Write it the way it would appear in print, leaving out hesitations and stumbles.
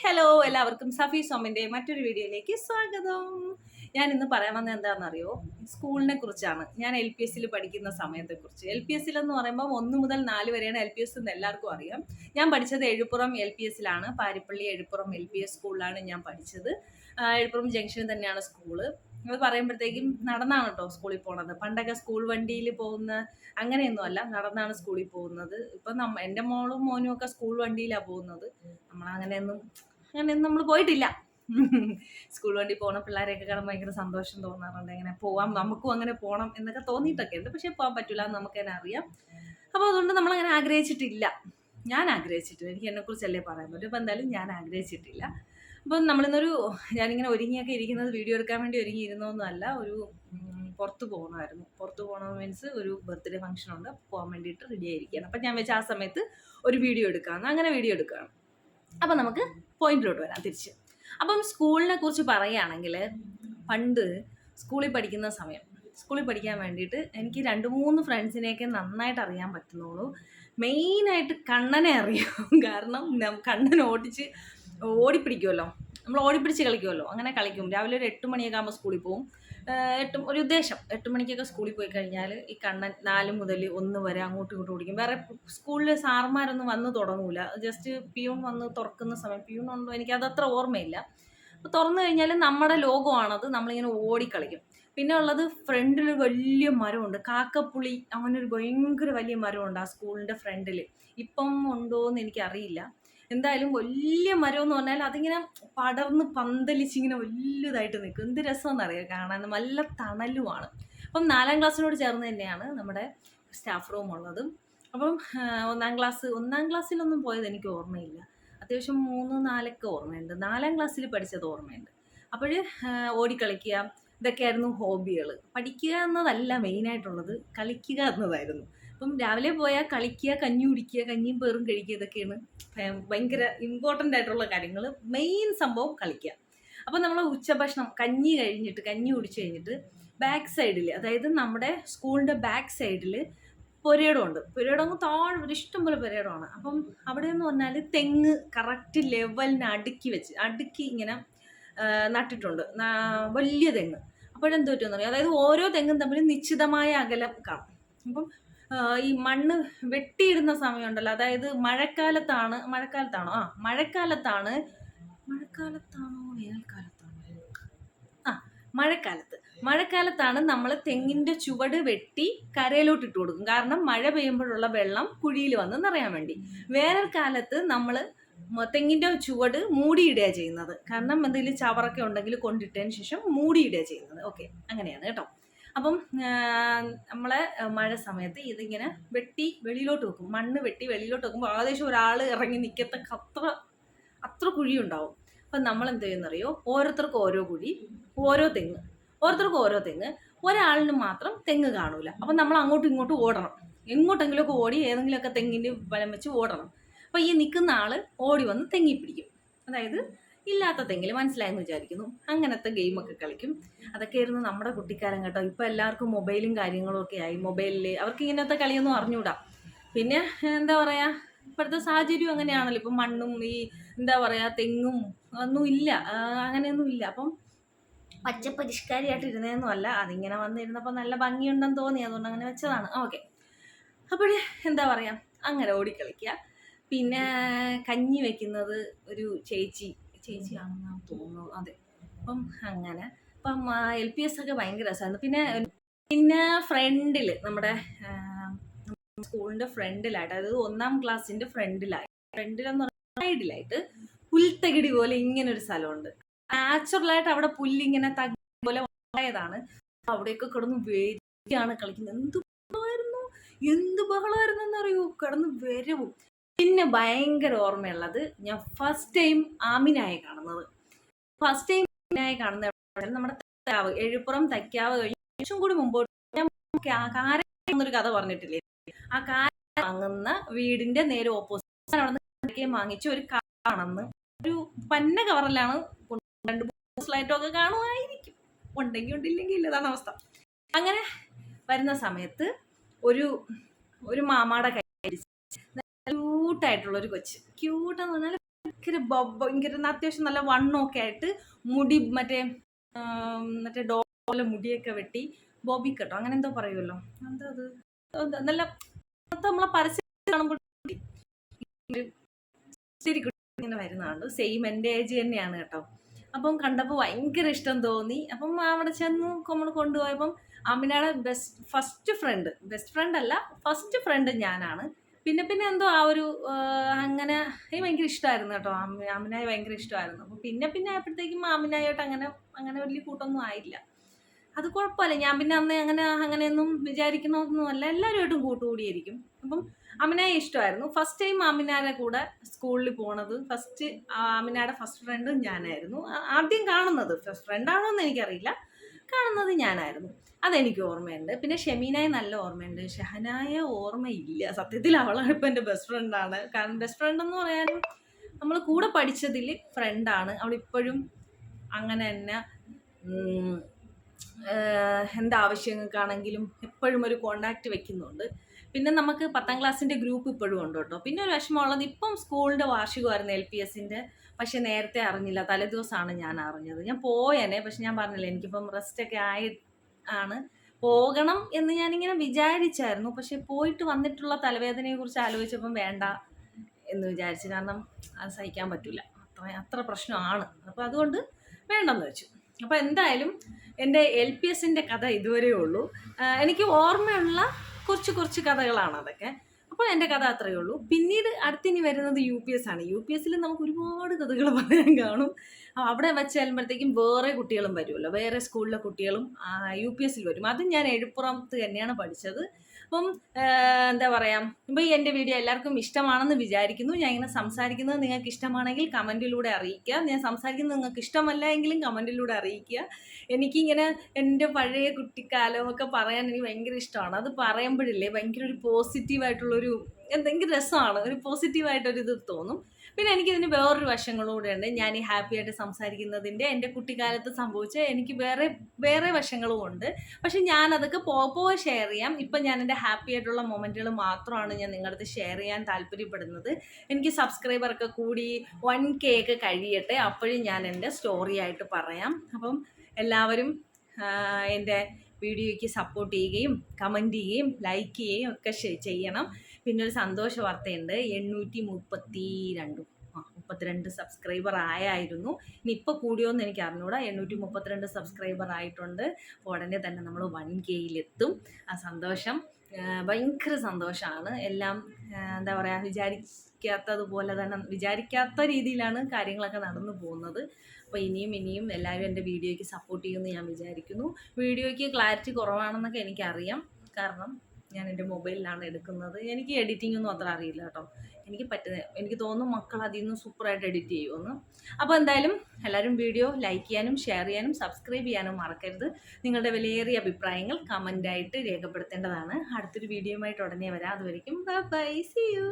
Hello എല്ലാവർക്കും സഫി സോമിൻ്റെ മറ്റൊരു വീഡിയോയിലേക്ക് സ്വാഗതം. ഞാൻ ഇന്ന് പറയാൻ വന്നത് എന്താണെന്നറിയോ, സ്കൂളിനെ കുറിച്ചാണ്. ഞാൻ LPSൽ പഠിക്കുന്ന സമയത്തെക്കുറിച്ച്. LPSൽ എന്ന് പറയുമ്പോൾ 1 മുതൽ 4 വരെയാണ് LPS എന്ന് എല്ലാവർക്കും അറിയാം. ഞാൻ പഠിച്ചത് എഴുപ്പുറം LPSലാണ്. പാരിപ്പള്ളി എഴുപ്പുറം LPS സ്കൂളിലാണ് ഞാൻ പഠിച്ചത്. എഴുപ്പുറം ജംഗ്ഷനിൽ തന്നെയാണ് സ്കൂള്. അത് പറയുമ്പോഴത്തേക്കും നടന്നാണ് കേട്ടോ സ്കൂളിൽ പോകുന്നത്. പണ്ടൊക്കെ സ്കൂൾ വണ്ടിയിൽ പോകുന്ന അങ്ങനെയൊന്നും അല്ല, നടന്നാണ് സ്കൂളിൽ പോകുന്നത്. ഇപ്പം എൻ്റെ മോളും മോനും ഒക്കെ സ്കൂൾ വണ്ടിയിലാണ് പോകുന്നത്. അങ്ങനെയൊന്നും നമ്മൾ പോയിട്ടില്ല. സ്കൂൾ വണ്ടി പോകണം പിള്ളേരെയൊക്കെ കാണാൻ ഭയങ്കര സന്തോഷം തോന്നാറുണ്ട്. എങ്ങനെ പോവാം, നമുക്കും അങ്ങനെ പോകണം എന്നൊക്കെ തോന്നിയിട്ടൊക്കെ ഉണ്ട്. പക്ഷെ പോകാൻ പറ്റില്ല എന്ന് നമുക്ക് തന്നെ അറിയാം. അപ്പോൾ അതുകൊണ്ട് നമ്മളങ്ങനെ ആഗ്രഹിച്ചിട്ടില്ല. ഞാൻ ആഗ്രഹിച്ചിട്ടില്ല. എനിക്ക് എന്നെക്കുറിച്ചല്ലേ പറയാൻ പറ്റും. അപ്പോൾ എന്തായാലും ഞാൻ ആഗ്രഹിച്ചിട്ടില്ല. അപ്പം ഞാനിങ്ങനെ ഒരുങ്ങിയൊക്കെ ഇരിക്കുന്നത് വീഡിയോ എടുക്കാൻ വേണ്ടി ഒരുങ്ങിയിരുന്നൊന്നുമല്ല. പുറത്ത് പോകണമായിരുന്നു. പുറത്ത് പോകണമെന്ന് മീൻസ് ഒരു ബർത്ത്ഡേ ഫംഗ്ഷൻ ഉണ്ട്, പോകാൻ വേണ്ടിയിട്ട് റെഡി ആയിരിക്കുകയാണ്. അപ്പം ഞാൻ വെച്ച ആ സമയത്ത് ഒരു വീഡിയോ എടുക്കാമെന്ന്, അങ്ങനെ വീഡിയോ എടുക്കുകയാണ്. അപ്പം നമുക്ക് പോയിന്റിലോട്ട് വരാം തിരിച്ച്. അപ്പം സ്കൂളിനെ കുറിച്ച് പറയുകയാണെങ്കിൽ, പണ്ട് സ്കൂളിൽ പഠിക്കാൻ വേണ്ടിയിട്ട് എനിക്ക് 2-3 ഫ്രണ്ട്സിനെയൊക്കെ നന്നായിട്ട് അറിയാൻ പറ്റുന്നുള്ളൂ. മെയിനായിട്ട് കണ്ണനെ അറിയാം. കാരണം കണ്ണൻ ഓടിപ്പിടിക്കുമല്ലോ, നമ്മൾ ഓടിപ്പിടിച്ച് കളിക്കുമല്ലോ. അങ്ങനെ കളിക്കും. രാവിലെ ഒരു 8 മണിയൊക്കെ ആകുമ്പോൾ സ്കൂളിൽ പോകും. 8 മണിക്കൊക്കെ സ്കൂളിൽ പോയി കഴിഞ്ഞാൽ ഈ കണ്ണൻ 4 മുതൽ 1 വരെ അങ്ങോട്ടും ഇങ്ങോട്ടും ഓടിക്കും. വേറെ സ്കൂളിൽ സാറന്മാരൊന്നും വന്ന് തുടങ്ങൂല. ജസ്റ്റ് പിയൂൺ വന്ന് തുറക്കുന്ന സമയം, പിയൂൺ ഉണ്ടോ എനിക്കതത്ര ഓർമ്മയില്ല. അപ്പോൾ തുറന്നു കഴിഞ്ഞാൽ നമ്മുടെ ലോകമാണത്, നമ്മളിങ്ങനെ ഓടിക്കളിക്കും. പിന്നെ ഉള്ളത് ഫ്രണ്ടിൽ വലിയ മരമുണ്ട്, കാക്കപ്പുളി, അങ്ങനെ ഒരു ഭയങ്കര വലിയ മരമുണ്ട് ആ സ്കൂളിൻ്റെ ഫ്രണ്ടിൽ. ഇപ്പം ഉണ്ടോ എന്ന് എനിക്കറിയില്ല. എന്തായാലും വലിയ മരം എന്ന് പറഞ്ഞാൽ അതിങ്ങനെ പടർന്ന് പന്തലിച്ചിങ്ങനെ വലുതായിട്ട് നിൽക്കും. എന്ത് രസമെന്നറിയാം കാണാൻ, നല്ല തണലുമാണ്. അപ്പം 4ാം ക്ലാസ്സിനോട് ചേർന്ന് തന്നെയാണ് നമ്മുടെ സ്റ്റാഫ് റൂം ഉള്ളത്. അപ്പം 1ാം ക്ലാസ്സിലൊന്നും പോയത് എനിക്ക് ഓർമ്മയില്ല. അത്യാവശ്യം 3, 4 ഓർമ്മയുണ്ട്. 4ാം ക്ലാസ്സിൽ പഠിച്ചത് ഓർമ്മയുണ്ട്. അപ്പോൾ ഓടിക്കളിക്കുക, ഇതൊക്കെയായിരുന്നു ഹോബികൾ. പഠിക്കുക എന്നതല്ല മെയിനായിട്ടുള്ളത്, കളിക്കുക എന്നതായിരുന്നു. അപ്പം രാവിലെ പോയാൽ കളിക്കുക, കഞ്ഞി കുടിക്കുക, കഞ്ഞിയും പേറും കഴിക്കുക, ഇതൊക്കെയാണ് ഭയങ്കര ഇമ്പോർട്ടൻ്റ് ആയിട്ടുള്ള കാര്യങ്ങൾ. മെയിൻ സംഭവം കളിക്കുക. അപ്പം നമ്മൾ ഉച്ചഭക്ഷണം കഞ്ഞി കുടിച്ച് കഴിഞ്ഞിട്ട് ബാക്ക് സൈഡിൽ, അതായത് നമ്മുടെ സ്കൂളിൻ്റെ ബാക്ക് സൈഡിൽ പുരയിടമുണ്ട്. പുരയിടം താഴെ ഒരു ഇഷ്ടംപോലെ പുരയിടമാണ്. അപ്പം അവിടെ എന്ന് പറഞ്ഞാൽ തെങ്ങ് കറക്റ്റ് ലെവലിന് അടുക്കി ഇങ്ങനെ നട്ടിട്ടുണ്ട്, വലിയ തെങ്ങ്. അപ്പോഴെന്ത് പറ്റുമെന്ന് പറയും, അതായത് ഓരോ തെങ്ങും തമ്മിൽ നിശ്ചിതമായ അകലം കാണും. അപ്പം ഈ മണ്ണ് വെട്ടിയിടുന്ന സമയമുണ്ടല്ലോ, അതായത് മഴക്കാലത്താണോ മഴക്കാലത്താണ് നമ്മൾ തെങ്ങിൻ്റെ ചുവട് വെട്ടി കരയിലോട്ട് ഇട്ട് കൊടുക്കും. കാരണം മഴ പെയ്യുമ്പോഴുള്ള വെള്ളം കുഴിയിൽ വന്ന് നിറയാൻ വേണ്ടി. വേനൽക്കാലത്ത് നമ്മൾ തെങ്ങിൻ്റെ ചുവട് മൂടിയിടുക ചെയ്യുന്നത്. കാരണം എന്തെങ്കിലും ചവറൊക്കെ ഉണ്ടെങ്കിൽ കൊണ്ടിട്ടതിന് ശേഷം മൂടിയിടുക ചെയ്യുന്നത്. ഓക്കെ, അങ്ങനെയാണ് കേട്ടോ. അപ്പം നമ്മളെ മഴ സമയത്ത് ഇതിങ്ങനെ വെട്ടി വെളിയിലോട്ട് വെക്കും. മണ്ണ് വെട്ടി വെളിയിലോട്ട് വെക്കുമ്പോൾ ഏകദേശം ഒരാൾ ഇറങ്ങി നിൽക്കത്തക്ക അത്ര കുഴി ഉണ്ടാവും. അപ്പം നമ്മൾ എന്ത് ചെയ്യുന്നറിയോ, ഓരോരുത്തർക്കും ഓരോ കുഴി, ഓരോരുത്തർക്കും ഓരോ തെങ്ങ്. ഒരാളിന് മാത്രം തെങ്ങ് കാണൂല. അപ്പം നമ്മൾ അങ്ങോട്ടും ഇങ്ങോട്ടും ഓടണം. എങ്ങോട്ടെങ്കിലുമൊക്കെ ഓടി ഏതെങ്കിലുമൊക്കെ തെങ്ങിൻ്റെ ബലം വെച്ച് ഓടണം. അപ്പോൾ ഈ നിൽക്കുന്ന ആൾ ഓടി വന്ന് തെങ്ങി പിടിക്കും. അതായത് ഇല്ലാത്ത തെങ്ങിൽ, മനസ്സിലായെന്ന് വിചാരിക്കുന്നു. അങ്ങനത്തെ ഗെയിമൊക്കെ കളിക്കും. അതൊക്കെയായിരുന്നു നമ്മുടെ കുട്ടിക്കാലം കേട്ടോ. ഇപ്പോൾ എല്ലാവർക്കും മൊബൈലും കാര്യങ്ങളും ഒക്കെ ആയി. മൊബൈലിൽ അവർക്ക് ഇങ്ങനത്തെ കളിയൊന്നും അറിഞ്ഞൂടാ. പിന്നെ എന്താ പറയുക, ഇപ്പോഴത്തെ സാഹചര്യം അങ്ങനെയാണല്ലോ. ഇപ്പം മണ്ണും ഈ എന്താ പറയുക തെങ്ങും ഒന്നും ഇല്ല, അങ്ങനെയൊന്നും ഇല്ല. അപ്പം പച്ചപ്പരിഷ്കാരിയായിട്ട് ഇരുന്നതൊന്നും അല്ല, അതിങ്ങനെ വന്നിരുന്നപ്പോൾ നല്ല ഭംഗിയുണ്ടെന്ന് തോന്നി, അതുകൊണ്ട് അങ്ങനെ വെച്ചതാണ്. ഓക്കെ, അപ്പോൾ എന്താ പറയുക, അങ്ങനെ ഓടിക്കളിക്കുക. പിന്നെ കഞ്ഞി വെക്കുന്നത് ഒരു ചേച്ചിയാണെന്നാണ് തോന്നുന്നു. അതെ. അപ്പം അങ്ങനെ അപ്പം LPS ഒക്കെ ഭയങ്കര രസമായിരുന്നു. പിന്നെ ഫ്രണ്ടിൽ, നമ്മുടെ സ്കൂളിൻ്റെ ഫ്രണ്ടിലായിട്ട്, അതായത് 1ാം ക്ലാസ്സിൻ്റെ ഫ്രണ്ടിലെന്ന് പറഞ്ഞാൽ സൈഡിലായിട്ട് പുൽത്തകിടി പോലെ ഇങ്ങനെ ഒരു സ്ഥലമുണ്ട്. നാച്ചുറലായിട്ട് അവിടെ പുല്ലിങ്ങനെ തകിടി പോലെ ഉണ്ടായതാണ്. അവിടെയൊക്കെ കിടന്ന് വേരിയാണ് കളിക്കുന്നത്. എന്ത് ബഹളമായിരുന്നു എന്നറിയൂ, കിടന്ന് വരവും. പിന്നെ ഭയങ്കര ഓർമ്മയുള്ളത്, ഞാൻ ഫസ്റ്റ് ടൈം ആമിനായി കാണുന്നത്. നമ്മുടെ തൈക്കാവ്, എഴുപ്പുറം തൈക്കാവ് കഴിഞ്ഞ് കുറച്ചും കൂടി മുമ്പോട്ട് കാര എന്നൊരു കഥ പറഞ്ഞിട്ടില്ലേ, ആ കാര വാങ്ങുന്ന വീടിന്റെ നേരെ ഓപ്പോസിറ്റ് അവിടെ വാങ്ങിച്ച ഒരു കാറാണെന്ന്, ഒരു പന്ന കവറിലാണ്. 2-3 സ്ലൈറ്റൊക്കെ കാണുമായിരിക്കും, ഉണ്ടെങ്കിൽ ഉണ്ടില്ലെങ്കിൽ ഇല്ല, അതാണ് അവസ്ഥ. അങ്ങനെ വരുന്ന സമയത്ത് ഒരു മാമാടെ കൈ ക്യൂട്ടായിട്ടുള്ളൊരു കൊച്ച്, ക്യൂട്ടെന്ന് പറഞ്ഞാൽ ഭയങ്കര അത്യാവശ്യം നല്ല വണ്ണമൊക്കെ ആയിട്ട് മുടി മറ്റേ ഡോലെ മുടിയൊക്കെ വെട്ടി ബോബി കട്ടോ അങ്ങനെ എന്തോ പറയുമല്ലോ, എന്താ അത് നല്ല നമ്മളെ പരസ്യം കാണുമ്പോൾ ഇങ്ങനെ വരുന്നതാണ്. സെയിം എൻ്റെ ഏജ് തന്നെയാണ് കേട്ടോ. അപ്പം കണ്ടപ്പോൾ ഭയങ്കര ഇഷ്ടം തോന്നി. അപ്പം അവിടെ ചെന്ന് നമ്മൾ കൊണ്ടുപോയപ്പം അമിനയുടെ ഫസ്റ്റ് ഫ്രണ്ട് ഞാനാണ്. പിന്നെ എന്തോ ആ ഒരു അങ്ങനെ എനിക്ക് ഭയങ്കര ഇഷ്ടമായിരുന്നു കേട്ടോ. അമിനായ ഭയങ്കര ഇഷ്ടമായിരുന്നു. അപ്പോൾ പിന്നെ ആയപ്പോഴത്തേക്കും അമിനായിട്ട് അങ്ങനെ വലിയ കൂട്ടൊന്നും ആയില്ല. അത് കുഴപ്പമില്ല. ഞാൻ പിന്നെ അന്ന് അങ്ങനെയൊന്നും വിചാരിക്കണമെന്നൊന്നുമല്ല, എല്ലാവരുമായിട്ടും കൂട്ടുകൂടിയിരിക്കും. അപ്പം അമിനയെ ഇഷ്ടമായിരുന്നു. ഫസ്റ്റ് ടൈം അമിനയുടെ കൂടെ സ്കൂളിൽ പോണത് അമിനയുടെ ഫസ്റ്റ് ഫ്രണ്ട് ഞാനായിരുന്നു. ആദ്യം കാണുന്നത് ഫസ്റ്റ് ഫ്രണ്ടാണോ എന്ന് എനിക്കറിയില്ല, കാണുന്നത് ഞാനായിരുന്നു. അതെനിക്ക് ഓർമ്മയുണ്ട്. പിന്നെ ഷെമീനയെ നല്ല ഓർമ്മയുണ്ട്. ഷഹനായ ഓർമ്മയില്ല. സത്യത്തിൽ അവളാണ് ഇപ്പം എൻ്റെ ബെസ്റ്റ് ഫ്രണ്ടാണ്. കാരണം ബെസ്റ്റ് ഫ്രണ്ട് എന്ന് പറയാനും നമ്മൾ കൂടെ പഠിച്ചതിൽ ഫ്രണ്ടാണ്. അവളിപ്പോഴും അങ്ങനെ തന്നെ എന്താവശ്യങ്ങൾക്കാണെങ്കിലും എപ്പോഴും ഒരു കോണ്ടാക്റ്റ് വെക്കുന്നുണ്ട്. പിന്നെ നമുക്ക് 10ാം ക്ലാസ്സിൻ്റെ ഗ്രൂപ്പ് ഇപ്പോഴും ഉണ്ട് കേട്ടോ. പിന്നെ ഒരു വിഷമമുള്ളത്, ഇപ്പം സ്കൂളിൻ്റെ വാർഷികമായിരുന്നു LPSൻ്റെ, പക്ഷെ നേരത്തെ അറിഞ്ഞില്ല. തലേദിവസമാണ് ഞാൻ അറിഞ്ഞത്. ഞാൻ പോയേനെ, പക്ഷെ ഞാൻ പറഞ്ഞില്ല എനിക്കിപ്പം റെസ്റ്റൊക്കെ ആണ് പോകണം എന്ന് ഞാനിങ്ങനെ വിചാരിച്ചായിരുന്നു. പക്ഷെ പോയിട്ട് വന്നിട്ടുള്ള തലവേദനയെക്കുറിച്ച് ആലോചിച്ചപ്പം വേണ്ട എന്ന് വിചാരിച്ചു. കാരണം അത് സഹിക്കാൻ പറ്റില്ല, അത്ര പ്രശ്നമാണ്. അപ്പോൾ അതുകൊണ്ട് വേണ്ടെന്ന് വെച്ചു. അപ്പോൾ എന്തായാലും എൻ്റെ LPSൻ്റെ കഥ ഇതുവരെ ഉള്ളൂ. എനിക്ക് ഓർമ്മയുള്ള കുറച്ച് കഥകളാണ് അതൊക്കെ. അപ്പോൾ എൻ്റെ കഥ അത്രയേ ഉള്ളൂ. പിന്നീട് അടുത്തിനി വരുന്നത് UPS ആണ്. UPSൽ നമുക്ക് ഒരുപാട് കഥകൾ പറയാൻ കാണും. അവിടെ വെച്ച് ചെല്ലുമ്പോഴത്തേക്കും വേറെ കുട്ടികളും വരുമല്ലോ, വേറെ സ്കൂളിലെ കുട്ടികളും UPSൽ വരും. അതും ഞാൻ എഴുപ്പുറത്ത് തന്നെയാണ് പഠിച്ചത്. അപ്പം എന്താ പറയുക, ഇപ്പോൾ ഈ എൻ്റെ വീഡിയോ എല്ലാവർക്കും ഇഷ്ടമാണെന്ന് വിചാരിക്കുന്നു. ഞാൻ ഇങ്ങനെ സംസാരിക്കുന്നത് നിങ്ങൾക്ക് ഇഷ്ടമാണെങ്കിൽ കമൻറ്റിലൂടെ അറിയിക്കുക. ഞാൻ സംസാരിക്കുന്നത് നിങ്ങൾക്ക് ഇഷ്ടമല്ല എങ്കിലും കമൻറ്റിലൂടെ അറിയിക്കുക. എനിക്കിങ്ങനെ എൻ്റെ പഴയ കുട്ടിക്കാലമൊക്കെ പറയാൻ എനിക്ക് ഭയങ്കര ഇഷ്ടമാണ്. അത് പറയുമ്പോഴില്ലേ ഭയങ്കര ഒരു പോസിറ്റീവായിട്ടുള്ളൊരു എന്തെങ്കിലും രസമാണ്, ഒരു പോസിറ്റീവായിട്ടൊരിത് തോന്നും. പിന്നെ എനിക്കിതിന് വേറൊരു വശങ്ങളൂടെ ഉണ്ട്. ഞാൻ ഈ ഹാപ്പി ആയിട്ട് സംസാരിക്കുന്നതിൻ്റെ എൻ്റെ കുട്ടിക്കാലത്ത് സംഭവിച്ച എനിക്ക് വേറെ വശങ്ങളും ഉണ്ട്. പക്ഷെ ഞാനതൊക്കെ പോകെ ഷെയർ ചെയ്യാം. ഇപ്പം ഞാൻ എൻ്റെ ഹാപ്പി ആയിട്ടുള്ള മൊമെൻറ്റുകൾ മാത്രമാണ് ഞാൻ നിങ്ങളുടെ അടുത്ത് ഷെയർ ചെയ്യാൻ താല്പര്യപ്പെടുന്നത്. എനിക്ക് സബ്സ്ക്രൈബറൊക്കെ കൂടി 1K ഒക്കെ കഴിയട്ടെ, അപ്പോഴും ഞാൻ എൻ്റെ സ്റ്റോറി ആയിട്ട് പറയാം. അപ്പം എല്ലാവരും എൻ്റെ വീഡിയോയ്ക്ക് സപ്പോർട്ട് ചെയ്യുകയും കമൻറ്റ് ചെയ്യുകയും ലൈക്ക് ചെയ്യുകയും ഒക്കെ ചെയ്യണം. പിന്നെ ഒരു സന്തോഷ വാർത്തയുണ്ട്. 832 സബ്സ്ക്രൈബർ ആയായിരുന്നു. ഇനി ഇപ്പോൾ കൂടിയോന്ന് എനിക്ക് അറിഞ്ഞൂടാ. 832 സബ്സ്ക്രൈബർ ആയിട്ടുണ്ട്. ഉടനെ തന്നെ നമ്മൾ 1Kയിലെത്തും. ആ സന്തോഷം ഭയങ്കര സന്തോഷമാണ്. എല്ലാം എന്താ പറയുക, വിചാരിക്കാത്ത രീതിയിലാണ് കാര്യങ്ങളൊക്കെ നടന്നു പോകുന്നത്. അപ്പോൾ ഇനിയും എല്ലാവരും എൻ്റെ വീഡിയോയ്ക്ക് സപ്പോർട്ട് ചെയ്യുമെന്ന് ഞാൻ വിചാരിക്കുന്നു. വീഡിയോയ്ക്ക് ക്ലാരിറ്റി കുറവാണെന്നൊക്കെ എനിക്കറിയാം. കാരണം ഞാൻ എൻ്റെ മൊബൈലിലാണ് എടുക്കുന്നത്. എനിക്ക് എഡിറ്റിംഗ് ഒന്നും അത്ര അറിയില്ല കേട്ടോ. എനിക്ക് തോന്നുന്നു മക്കൾ അതിൽ നിന്ന് സൂപ്പറായിട്ട് എഡിറ്റ് ചെയ്യുമെന്ന്. അപ്പോൾ എന്തായാലും എല്ലാവരും വീഡിയോ ലൈക്ക് ചെയ്യാനും ഷെയർ ചെയ്യാനും സബ്സ്ക്രൈബ് ചെയ്യാനും മറക്കരുത്. നിങ്ങളുടെ വിലയേറിയ അഭിപ്രായങ്ങൾ കമൻ്റായിട്ട് രേഖപ്പെടുത്തേണ്ടതാണ്. അടുത്തൊരു വീഡിയോയുമായിട്ട് ഉടനെ വരാം. അതുവരയ്ക്കും ബൈ, സീ യു.